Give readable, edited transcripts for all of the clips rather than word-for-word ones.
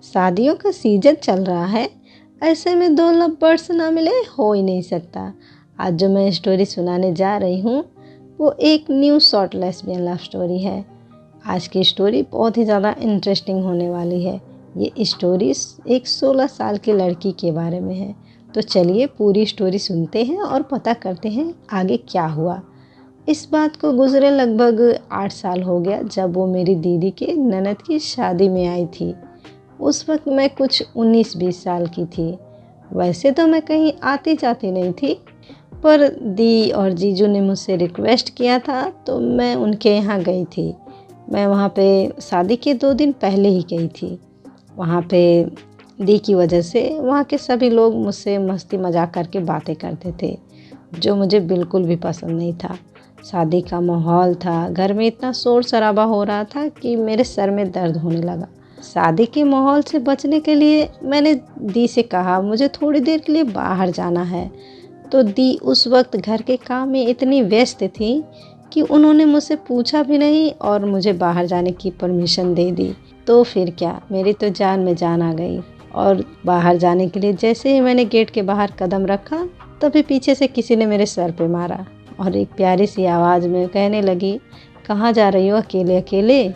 शादियों का सीजन चल रहा है, ऐसे में दो लव बर्ड्स ना मिले हो ही नहीं सकता। आज जो मैं स्टोरी सुनाने जा रही हूँ वो एक new short lesbian love story है। आज की स्टोरी बहुत ही ज़्यादा इंटरेस्टिंग होने वाली है। ये स्टोरी एक 16 साल की लड़की के बारे में है। तो चलिए पूरी स्टोरी सुनते हैं और पता करते हैं आगे क्या हुआ। इस बात को गुजरे लगभग 8 साल हो गया जब वो मेरी दीदी के ननद की शादी में आई थी। उस वक्त मैं कुछ 19-20 साल की थी। वैसे तो मैं कहीं आती जाती नहीं थी, पर दी और जीजू ने मुझसे रिक्वेस्ट किया था तो मैं उनके यहाँ गई थी। मैं वहाँ पे शादी के 2 दिन पहले ही गई थी। वहाँ पे दी की वजह से वहाँ के सभी लोग मुझसे मस्ती मजाक करके बातें करते थे, जो मुझे बिल्कुल भी पसंद नहीं था। शादी का माहौल था, घर में इतना शोर शराबा हो रहा था कि मेरे सर में दर्द होने लगा। शादी के माहौल से बचने के लिए मैंने दी से कहा मुझे थोड़ी देर के लिए बाहर जाना है। तो दी उस वक्त घर के काम में इतनी व्यस्त थी कि उन्होंने मुझसे पूछा भी नहीं और मुझे बाहर जाने की परमिशन दे दी। तो फिर क्या, मेरी तो जान में जान आ गई। और बाहर जाने के लिए जैसे ही मैंने गेट के बाहर कदम रखा तभी पीछे से किसी ने मेरे सर पे मारा और एक प्यारी सी आवाज़ में कहने लगी, कहाँ जा रही हो अकेले अकेले।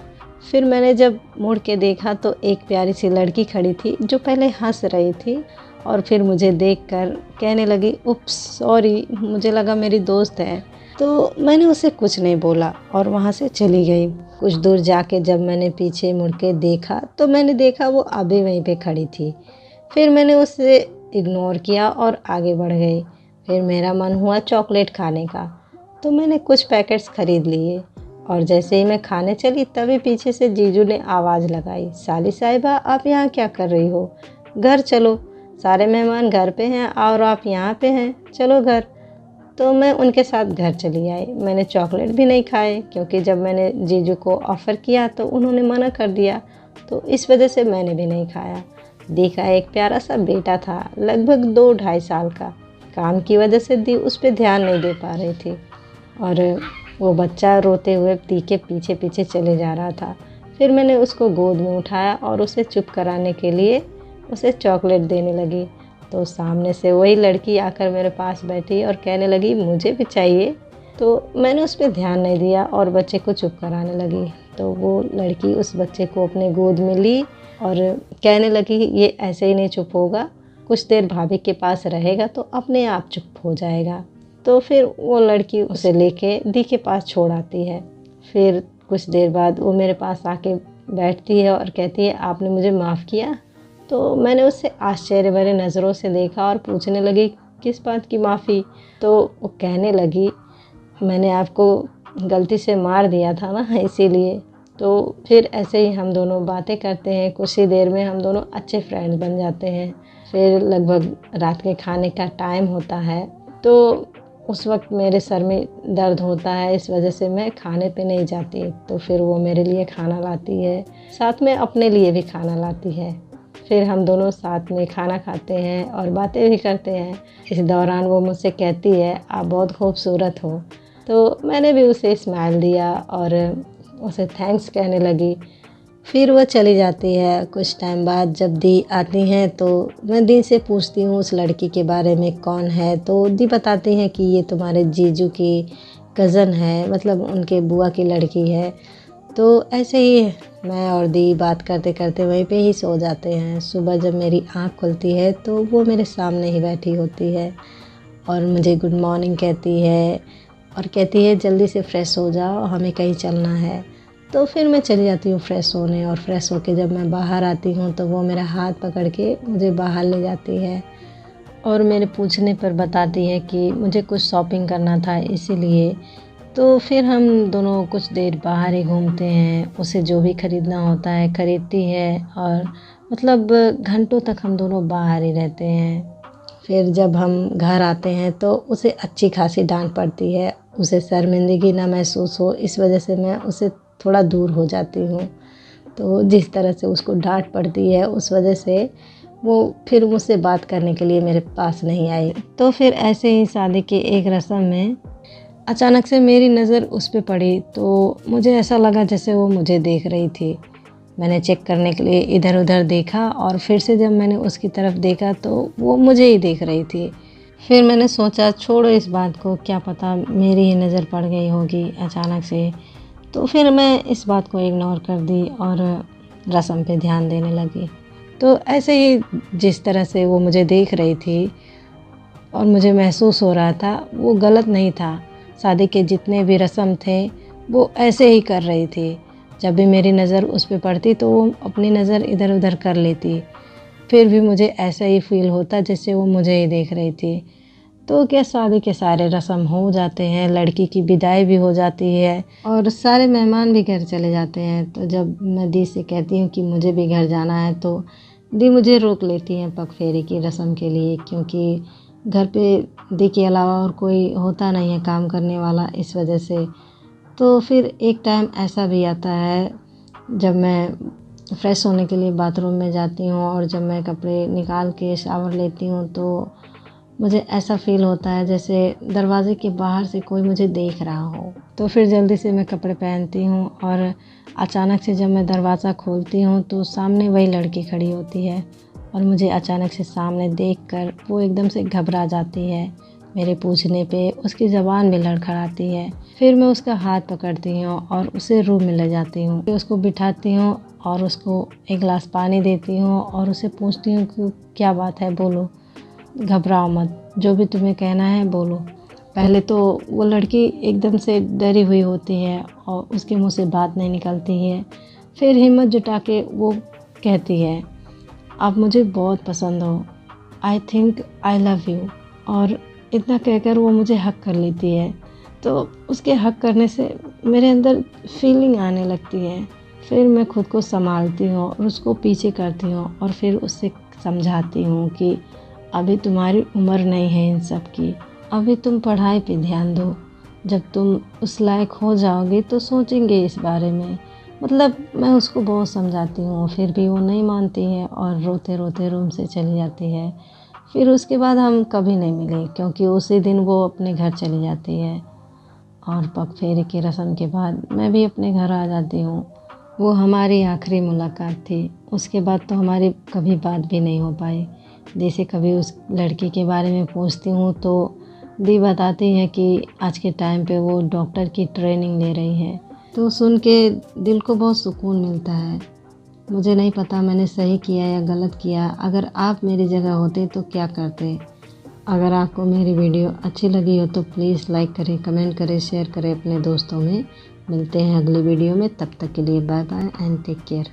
फिर मैंने जब मुड़ के देखा तो एक प्यारी सी लड़की खड़ी थी जो पहले हंस रही थी और फिर मुझे देखकर कहने लगी, उप्स सॉरी, मुझे लगा मेरी दोस्त है। तो मैंने उसे कुछ नहीं बोला और वहाँ से चली गई। कुछ दूर जाके जब मैंने पीछे मुड़ के देखा तो मैंने देखा वो अभी वहीं पे खड़ी थी। फिर मैंने उसे इग्नोर किया और आगे बढ़ गई। फिर मेरा मन हुआ चॉकलेट खाने का, तो मैंने कुछ पैकेट्स खरीद लिए और जैसे ही मैं खाने चली तभी पीछे से जीजू ने आवाज़ लगाई, साली साहिबा आप यहाँ क्या कर रही हो, घर चलो, सारे मेहमान घर पे हैं और आप यहाँ पे हैं, चलो घर। तो मैं उनके साथ घर चली आई। मैंने चॉकलेट भी नहीं खाए क्योंकि जब मैंने जीजू को ऑफ़र किया तो उन्होंने मना कर दिया, तो इस वजह से मैंने भी नहीं खाया। दी का एक प्यारा सा बेटा था, लगभग 2-2.5 साल का। काम की वजह से दी उस पर ध्यान नहीं दे पा रही थी और वो बच्चा रोते हुए दी के पीछे पीछे चले जा रहा था। फिर मैंने उसको गोद में उठाया और उसे चुप कराने के लिए उसे चॉकलेट देने लगी। तो सामने से वही लड़की आकर मेरे पास बैठी और कहने लगी मुझे भी चाहिए। तो मैंने उस पर ध्यान नहीं दिया और बच्चे को चुप कराने लगी। तो वो लड़की उस बच्चे को अपने गोद में ली और कहने लगी ये ऐसे ही नहीं चुप होगा, कुछ देर भाभी के पास रहेगा तो अपने आप चुप हो जाएगा। तो फिर वो लड़की उसे लेके दी के पास छोड़ आती है। फिर कुछ देर बाद वो मेरे पास आके बैठती है और कहती है आपने मुझे माफ़ किया। तो मैंने उससे आश्चर्य भरे नज़रों से देखा और पूछने लगी किस बात की माफ़ी। तो वो कहने लगी मैंने आपको गलती से मार दिया था ना, इसीलिए। तो फिर ऐसे ही हम दोनों बातें करते हैं, कुछ ही देर में हम दोनों अच्छे फ्रेंड्स बन जाते हैं। फिर लगभग रात के खाने का टाइम होता है, तो उस वक्त मेरे सर में दर्द होता है, इस वजह से मैं खाने पे नहीं जाती। तो फिर वो मेरे लिए खाना लाती है, साथ में अपने लिए भी खाना लाती है। फिर हम दोनों साथ में खाना खाते हैं और बातें भी करते हैं। इस दौरान वो मुझसे कहती है आप बहुत खूबसूरत हो। तो मैंने भी उसे स्माइल दिया और उसे थैंक्स कहने लगी। फिर वो चली जाती है। कुछ टाइम बाद जब दी आती हैं तो मैं दी से पूछती हूँ उस लड़की के बारे में कौन है। तो दी बताती हैं कि ये तुम्हारे जीजू की कज़न है, मतलब उनके बुआ की लड़की है। तो ऐसे ही मैं और दी बात करते करते वहीं पे ही सो जाते हैं। सुबह जब मेरी आँख खुलती है तो वो मेरे सामने ही बैठी होती है और मुझे गुड मॉर्निंग कहती है और कहती है जल्दी से फ़्रेश हो जाओ, हमें कहीं चलना है। तो फिर मैं चली जाती हूँ फ़्रेश होने और फ़्रेश होके जब मैं बाहर आती हूँ तो वो मेरा हाथ पकड़ के मुझे बाहर ले जाती है और मेरे पूछने पर बताती है कि मुझे कुछ शॉपिंग करना था इसीलिए। तो फिर हम दोनों कुछ देर बाहर ही घूमते हैं, उसे जो भी ख़रीदना होता है ख़रीदती है और मतलब घंटों तक हम दोनों बाहर ही रहते हैं। फिर जब हम घर आते हैं तो उसे अच्छी खासी डांट पड़ती है। उसे शर्मिंदगी ना महसूस हो इस वजह से मैं उसे थोड़ा दूर हो जाती हूँ। तो जिस तरह से उसको डांट पड़ती है उस वजह से वो फिर मुझसे बात करने के लिए मेरे पास नहीं आई। तो फिर ऐसे ही शादी की एक रस्म में अचानक से मेरी नज़र उस पे पड़ी तो मुझे ऐसा लगा जैसे वो मुझे देख रही थी। मैंने चेक करने के लिए इधर-उधर देखा और फिर से जब मैंने उसकी तरफ देखा तो वो मुझे ही देख रही थी। फिर मैंने सोचा छोड़ो इस बात को, क्या पता मेरी ही नज़र पड़ गई होगी अचानक से। तो फिर मैं इस बात को इग्नोर कर दी और रस्म पे ध्यान देने लगी। तो ऐसे ही जिस तरह से वो मुझे देख रही थी और मुझे महसूस हो रहा था वो गलत नहीं था। शादी के जितने भी रस्म थे वो ऐसे ही कर रही थी। जब भी मेरी नज़र उस पे पड़ती तो वो अपनी नज़र इधर-उधर कर लेती। फिर भी मुझे ऐसा ही फ़ील होता जैसे वो मुझे ही देख रही थी। तो क्या शादी के सारे रस्म हो जाते हैं, लड़की की विदाई भी हो जाती है और सारे मेहमान भी घर चले जाते हैं। तो जब मैं दी से कहती हूँ कि मुझे भी घर जाना है तो दी मुझे रोक लेती हैं पग फेरे की रस्म के लिए, क्योंकि घर पे दी के अलावा और कोई होता नहीं है काम करने वाला, इस वजह से। तो फिर एक टाइम ऐसा भी आता है जब मैं फ़्रेश होने के लिए बाथरूम में जाती हूँ और जब मैं कपड़े निकाल के शावर लेती हूँ तो मुझे ऐसा फ़ील होता है जैसे दरवाज़े के बाहर से कोई मुझे देख रहा हो। तो फिर जल्दी से मैं कपड़े पहनती हूँ और अचानक से जब मैं दरवाज़ा खोलती हूँ तो सामने वही लड़की खड़ी होती है और मुझे अचानक से सामने देखकर वो एकदम से घबरा जाती है। मेरे पूछने पे उसकी ज़बान भी लड़खड़ाती है। फिर मैं उसका हाथ पकड़ती हूँ और उसे रूम में ले जाती हूँ। फिर उसको बिठाती हूँ और उसको एक गिलास पानी देती हूँ और उसे पूछती हूँ कि क्या बात है, बोलो, घबराओ मत, जो भी तुम्हें कहना है बोलो। पहले तो वो लड़की एकदम से डरी हुई होती है और उसके मुँह से बात नहीं निकलती है। फिर हिम्मत जुटा के वो कहती है, आप मुझे बहुत पसंद हो, I think I love you. और इतना कहकर वो मुझे हग कर लेती है। तो उसके हग करने से मेरे अंदर फीलिंग आने लगती है। फिर मैं खुद को संभालती हूँ और उसको पीछे करती हूँ और फिर उससे समझाती हूँ कि अभी तुम्हारी उम्र नहीं है इन सब की, अभी तुम पढ़ाई पे ध्यान दो। जब तुम उस लायक हो जाओगे तो सोचेंगे इस बारे में। मतलब मैं उसको बहुत समझाती हूँ, फिर भी वो नहीं मानती है और रोते रोते रूम से चली जाती है। फिर उसके बाद हम कभी नहीं मिले, क्योंकि उसी दिन वो अपने घर चली जाती है और पग फेरे की रस्म के बाद मैं भी अपने घर आ जाती हूँ। वो हमारी आखिरी मुलाकात थी। उसके बाद तो हमारी कभी बात भी नहीं हो पाई। दी से कभी उस लड़की के बारे में पूछती हूँ तो दी बताती है कि आज के टाइम पे वो डॉक्टर की ट्रेनिंग ले रही है। तो सुन के दिल को बहुत सुकून मिलता है। मुझे नहीं पता मैंने सही किया या गलत किया। अगर आप मेरी जगह होते तो क्या करते? अगर आपको मेरी वीडियो अच्छी लगी हो तो प्लीज़ लाइक करें, कमेंट करें, शेयर करें अपने दोस्तों में। मिलते हैं अगली वीडियो में, तब तक के लिए bye bye and take care.